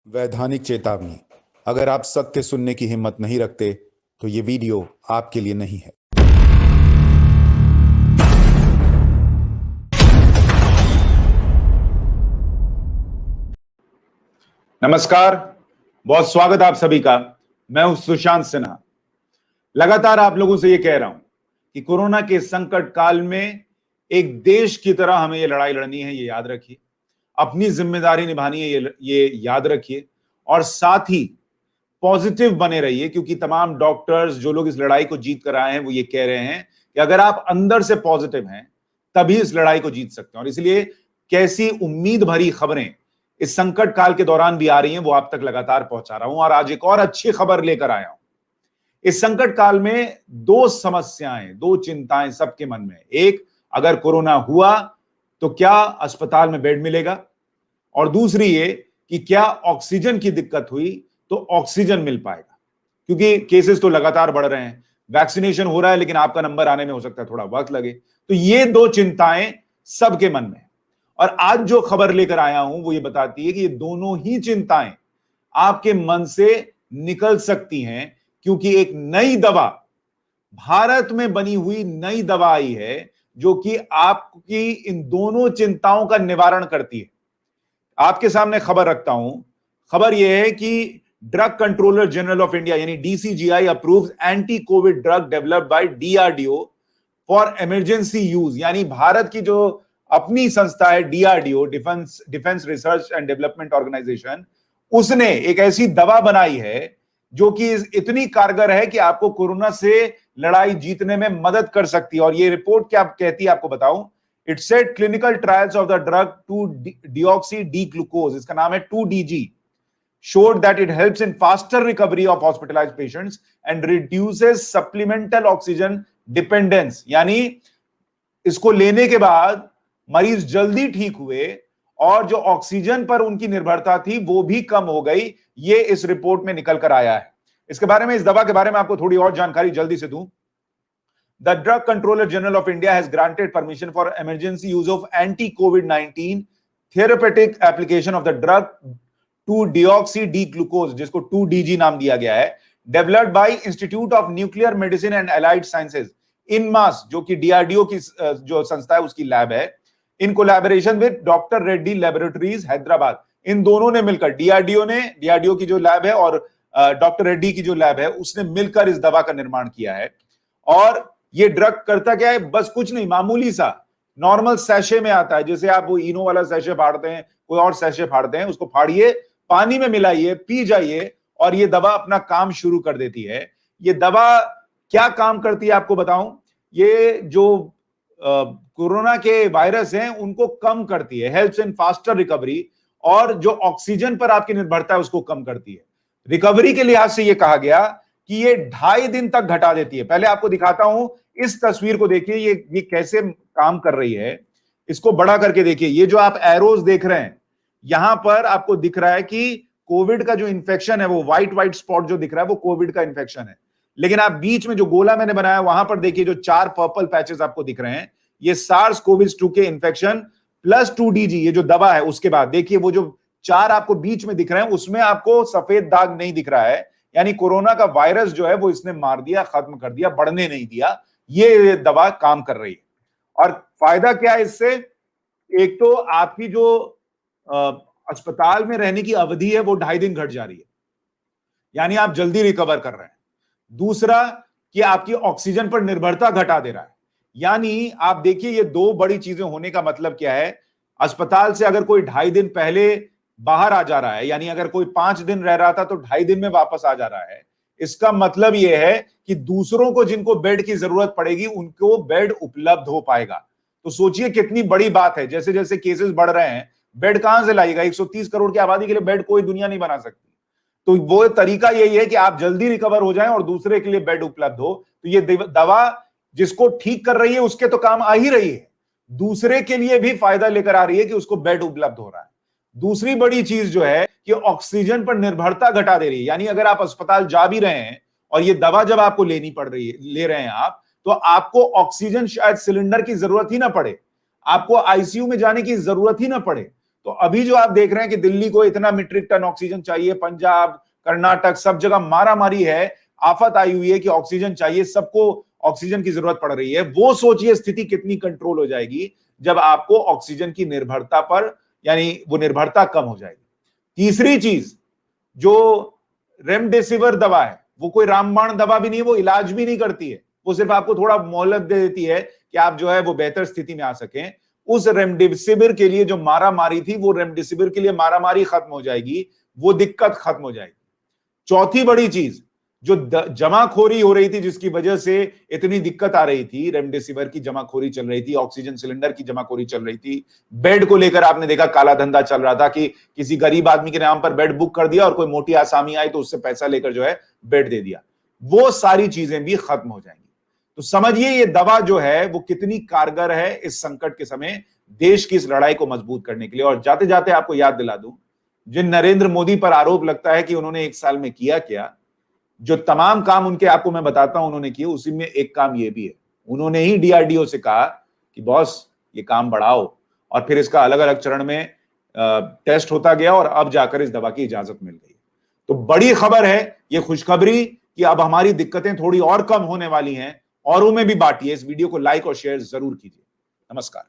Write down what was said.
वैधानिक चेतावनी। अगर आप सत्य सुनने की हिम्मत नहीं रखते तो ये वीडियो आपके लिए नहीं है। नमस्कार, बहुत स्वागत आप सभी का। मैं हूं सुशांत सिन्हा। लगातार आप लोगों से ये कह रहा हूं कि कोरोना के संकट काल में एक देश की तरह हमें ये लड़ाई लड़नी है, ये याद रखिए। अपनी जिम्मेदारी निभानी है, ये याद रखिए। और साथ ही पॉजिटिव बने रहिए, क्योंकि तमाम डॉक्टर्स जो लोग इस लड़ाई को जीत कर आए हैं वो ये कह रहे हैं कि अगर आप अंदर से पॉजिटिव हैं तभी इस लड़ाई को जीत सकते हैं। और इसलिए कैसी उम्मीद भरी खबरें इस संकट काल के दौरान भी आ रही हैं वो आप तक लगातार पहुंचा रहा हूं। और आज एक और अच्छी खबर लेकर आया हूं। इस संकट काल में दो समस्याएं, दो चिंताएं सबके मन में। एक, अगर कोरोना हुआ तो क्या अस्पताल में बेड मिलेगा, और दूसरी ये कि क्या ऑक्सीजन की दिक्कत हुई तो ऑक्सीजन मिल पाएगा, क्योंकि केसेस तो लगातार बढ़ रहे हैं। वैक्सीनेशन हो रहा है लेकिन आपका नंबर आने में हो सकता है थोड़ा वक्त लगे। तो ये दो चिंताएं सबके मन में। और आज जो खबर लेकर आया हूं वो ये बताती है कि ये दोनों ही चिंताएं आपके मन से निकल सकती हैं, क्योंकि एक नई दवा, भारत में बनी हुई नई दवा आई है जो कि आपकी इन दोनों चिंताओं का निवारण करती है। आपके सामने खबर रखता हूं। खबर यह है कि drug controller general of India यानी DCGI approves anti covid drug developed by DRDO for emergency use. यानी भारत की जो अपनी संस्था है DRDO, defence research and development organisation, उसने एक ऐसी दवा बनाई है जो कि इतनी कारगर है कि आपको कोरोना से लड़ाई जीतने में मदद कर सकती है। और ये रिपोर्ट क्या कहती है आपको बताऊं। It said clinical trials of the drug 2-deoxy-D-glucose, इसका नाम है 2DG, showed that it helps in faster recovery of hospitalized patients and reduces supplemental oxygen dependence। यानी इसको लेने के बाद मरीज जल्दी ठीक हुए और जो ऑक्सीजन पर उनकी निर्भरता थी वो भी कम हो गई। ये इस रिपोर्ट में निकल कर आया है। इसके बारे में, इस दवा के बारे में आपको थोड़ी और जानकारी जल्दी से दूं। The Drug Controller General of India has granted permission for emergency use of anti-COVID-19 therapeutic application of the drug 2-deoxy-D-glucose, जिसको 2DG नाम दिया गया है, developed by Institute of Nuclear Medicine and Allied Sciences, INMAS, जो कि DRDO की जो संस्था है उसकी लैब है, in collaboration with doctor Reddy laboratories Hyderabad. इन दोनों ने मिलकर, डीआरडीओ की जो लैब है और डॉक्टर रेड्डी की जो लैब है, उसने मिलकर इस दवा का निर्माण किया है। और ये ड्रग करता क्या है, बस कुछ नहीं, मामूली सा नॉर्मल सैशे में आता है। जैसे आप वो इनो वाला सैशे फाड़ते हैं, कोई और सैशे फाड़ते हैं, उसको फाड़िए, पानी में मिलाइए, पी जाइए और ये दवा अपना काम शुरू कर देती है। ये दवा क्या काम करती है आपको बताऊं। ये जो कोरोना के वायरस हैं उनको कम करती है, हेल्प्स इन फास्टर रिकवरी, और जो ऑक्सीजन पर आपकी निर्भरता है उसको कम करती है। रिकवरी के लिहाज से ये कहा गया कि ये 2.5 दिन तक घटा देती है। पहले आपको दिखाता हूं, इस तस्वीर को देखिए, ये कैसे काम कर रही है। इसको बड़ा करके देखिए, ये जो आप एरोज देख रहे हैं, यहां पर आपको दिख रहा है कि कोविड का जो इंफेक्शन है, वो व्हाइट स्पॉट जो दिख रहा है वो कोविड का इंफेक्शन है। लेकिन आप बीच में जो गोला मैंने बनाया वहां पर देखिए, जो 4 पर्पल पैचेस आपको दिख रहे हैं, ये सार्स कोविड-2 के इंफेक्शन प्लस 2DG, ये जो दवा है उसके बाद देखिए वो जो 4 आपको बीच में दिख रहे हैं उसमें आपको सफेद दाग नहीं दिख रहा है। यानी कोरोना का वायरस जो है वो इसने मार दिया, खत्म कर दिया, बढ़ने नहीं दिया। ये दवा काम कर रही है। और फायदा क्या है इससे। एक तो आपकी जो अस्पताल में रहने की अवधि है वो 2.5 दिन घट जा रही है, यानी आप जल्दी रिकवर कर रहे हैं। दूसरा कि आपकी ऑक्सीजन पर निर्भरता घटा दे रहा है। यानी आप देखिए, ये दो बड़ी चीजें होने का मतलब क्या है। अस्पताल से अगर कोई 2.5 दिन पहले बाहर आ जा रहा है, यानी अगर कोई 5 दिन रह रहा था तो 2.5 दिन में वापस आ जा रहा है, इसका मतलब यह है कि दूसरों को जिनको बेड की जरूरत पड़ेगी उनको बेड उपलब्ध हो पाएगा। तो सोचिए कितनी बड़ी बात है। जैसे जैसे केसेस बढ़ रहे हैं, बेड कहां से लाएगा। 130 करोड़ की आबादी के लिए बेड कोई दुनिया नहीं बना सकती। तो वो तरीका यही है कि आप जल्दी रिकवर हो जाएं और दूसरे के लिए बेड उपलब्ध हो। तो ये दवा जिसको ठीक कर रही है उसके तो काम आ ही रही है, दूसरे के लिए भी फायदा लेकर आ रही है कि उसको बेड उपलब्ध हो रहा है। दूसरी बड़ी चीज जो है कि ऑक्सीजन पर निर्भरता घटा दे रही है। यानी अगर आप अस्पताल जा भी रहे हैं और ये दवा जब आपको लेनी पड़ रही है, ले रहे हैं आप, तो आपको ऑक्सीजन शायद सिलेंडर की जरूरत ही ना पड़े, आपको आईसीयू में जाने की जरूरत ही ना पड़े। तो अभी जो आप देख रहे हैं कि दिल्ली को इतना मीट्रिक टन ऑक्सीजन चाहिए, पंजाब, कर्नाटक, सब जगह मारामारी है, आफत आई हुई है कि ऑक्सीजन चाहिए, सबको ऑक्सीजन की जरूरत पड़ रही है। वो सोचिए स्थिति कितनी कंट्रोल हो जाएगी जब आपको ऑक्सीजन की निर्भरता पर, यानी वो निर्भरता कम हो जाएगी। तीसरी चीज, जो रेमडेसिविर दवा है, वो कोई रामबाण दवा भी नहीं, वो इलाज भी नहीं करती है, वो सिर्फ आपको थोड़ा मोहलत दे देती है कि आप जो है वो बेहतर स्थिति में आ सकें। उस रेमडेसिविर के लिए जो मारामारी थी, वो रेमडेसिविर के लिए मारामारी खत्म हो जाएगी, वो दिक्कत खत्म हो जाएगी। चौथी बड़ी चीज, जो जमाखोरी हो रही थी, जिसकी वजह से इतनी दिक्कत आ रही थी, रेमडेसिविर की जमाखोरी चल रही थी, ऑक्सीजन सिलेंडर की जमाखोरी चल रही थी, बेड को लेकर आपने देखा काला धंधा चल रहा था कि किसी गरीब आदमी के नाम पर बेड बुक कर दिया और कोई मोटी आसामी आई तो उससे पैसा लेकर जो है बेड दे दिया। वो सारी चीजें भी खत्म हो जाएंगी। तो समझिए ये दवा जो है वो कितनी कारगर है इस संकट के समय देश की इस लड़ाई को मजबूत करने के लिए। और जाते जाते आपको याद दिला दूं, जिन नरेंद्र मोदी पर आरोप लगता है कि उन्होंने 1 साल में किया क्या, जो तमाम काम उनके आपको मैं बताता हूं उन्होंने किए, उसी में एक काम ये भी है, उन्होंने ही डीआरडीओ से कहा कि बॉस ये काम बढ़ाओ, और फिर इसका अलग अलग चरण में टेस्ट होता गया और अब जाकर इस दवा की इजाजत मिल गई। तो बड़ी खबर है ये, खुशखबरी कि अब हमारी दिक्कतें थोड़ी और कम होने वाली हैं। औरों में भी बांटिए, इस वीडियो को लाइक और शेयर जरूर कीजिए। नमस्कार।